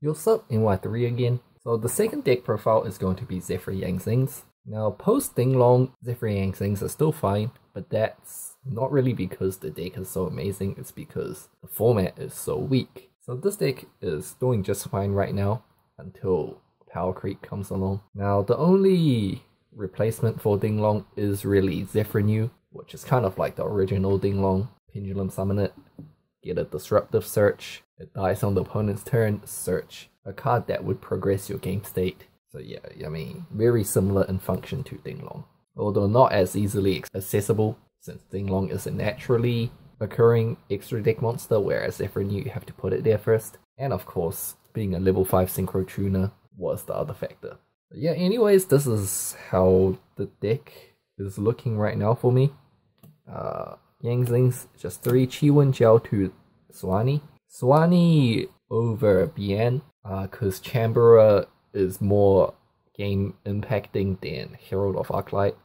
You'll sub in Y3 again. So the second deck profile is going to be Zefra Yang Zings. Now post Ding Long, Zefra Yang Zings are still fine, but that's not really because the deck is so amazing, it's because the format is so weak. So this deck is doing just fine right now until Power Creep comes along. Now the only replacement for Ding Long is really Zefra New, which is kind of like the original Ding Long. Pendulum summon it, get a disruptive search, it dies on the opponent's turn, search a card that would progress your game state. So yeah, I mean, very similar in function to Ding Long, although not as easily accessible since Ding Long is a naturally occurring extra deck monster, whereas Zefra New you have to put it there first. And of course, being a level 5 synchro tuner was the other factor. But yeah, anyways, this is how the deck is looking right now for me. Yang Zings, just 3 Chi1 Gel to Suani. Suani over Bien, because Chambera is more game impacting than Herald of Arclight.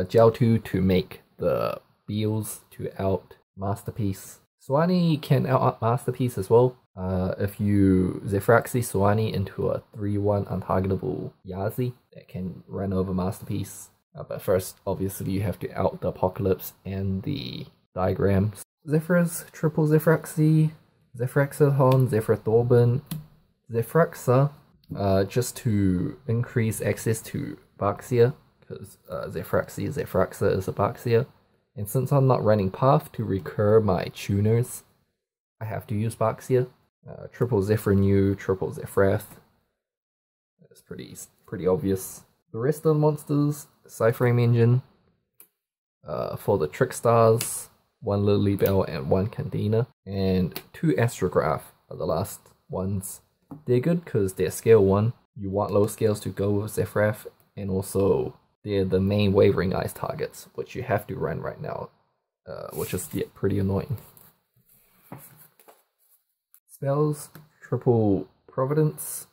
Gel 2 to make the Beals to out Masterpiece. Suani can out Masterpiece as well. If you Zefraxi Suani into a 3-1 untargetable Yazi that can run over Masterpiece. But first, obviously, you have to out the Apocalypse and the diagrams. Zefra's triple Zefraxi, Zefraxahon, Zefrathorban, Zefraxa, just to increase access to Baxia, because Zefraxa is a Baxia. And since I'm not running Path to recur my tuners, I have to use Baxia. Triple Zefra New, triple Zefrath. That's pretty obvious. The rest of the monsters, Cyframe Engine. For the Trickstars, 1 Lilybell and 1 Candina, and 2 Astrograph are the last ones. They're good because they're scale 1. You want low scales to go with Zefrath, and also they're the main Wavering Eyes targets, which you have to run right now, which is pretty annoying. Spells, triple Providence,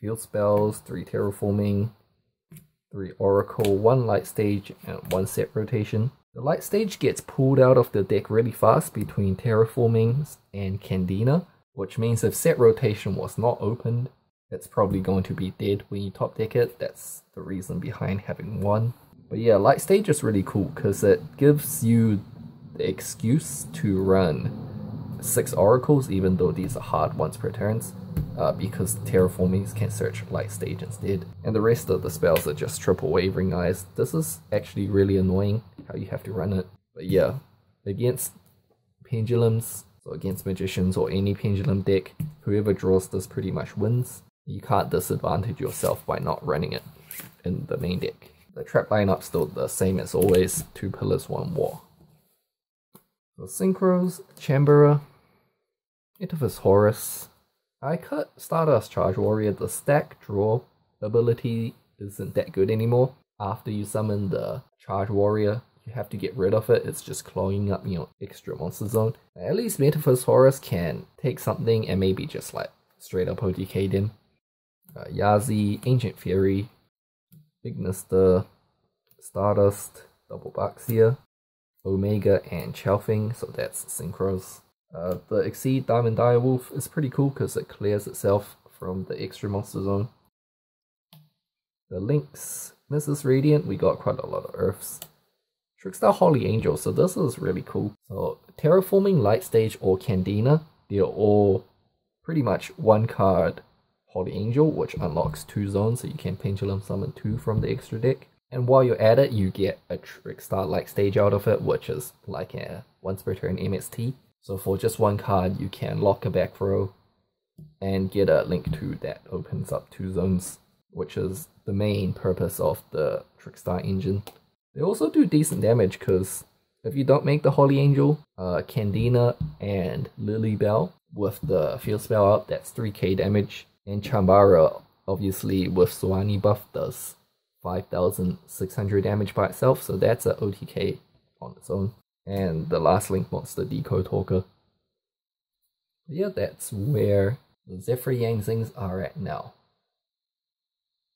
field spells, 3 Terraforming, 3 Oracle, 1 Light Stage, and 1 Set Rotation. The Light Stage gets pulled out of the deck really fast between Terraformings and Candina, which means if Set Rotation was not opened, it's probably going to be dead when you top deck it. That's the reason behind having 1. But yeah, Light Stage is really cool because it gives you the excuse to run 6 Oracles, even though these are hard once per turns, because Terraformings can search Light Stage instead. And the rest of the spells are just triple Wavering Eyes. This is actually really annoying how you have to run it. But yeah, against Pendulums, so against Magicians or any Pendulum deck, whoever draws this pretty much wins. You can't disadvantage yourself by not running it in the main deck. The trap lineup's still the same as always, 2 Pillars, 1 War. So Synchros, Chambera, Metaphys Horus. I cut Stardust Charge Warrior. The stack draw ability isn't that good anymore. After you summon the Charge Warrior, you have to get rid of it. It's just clogging up your extra monster zone. At least Metaphys Horus can take something and maybe just like straight up OTK them. Yazi, Ancient Fury, Ignister, Stardust, Double Baxia, Omega, and Chelfing, so that's Synchros. The Exceed Diamond Direwolf is pretty cool because it clears itself from the extra monster zone. The Lynx, Mrs. Radiant, we got quite a lot of Earths. Trickstar Holy Angel, so this is really cool. So Terraforming, Light Stage, or Candina, they're all pretty much 1 card Holy Angel, which unlocks 2 zones, so you can Pendulum Summon 2 from the extra deck. And while you're at it, you get a Trickstar Light Stage out of it, which is like a once per turn MST. So for just 1 card, you can lock a back row and get a Link 2 that opens up 2 zones, which is the main purpose of the Trickstar engine. They also do decent damage because if you don't make the Holy Angel, Candina and Lilybell with the field spell up, that's 3k damage. And Chambara, obviously with Suani buff, does 5,600 damage by itself, so that's a OTK on its own. And the last Link monster, Deco Talker. Yeah, that's where the Zefra Yang Zings are at now.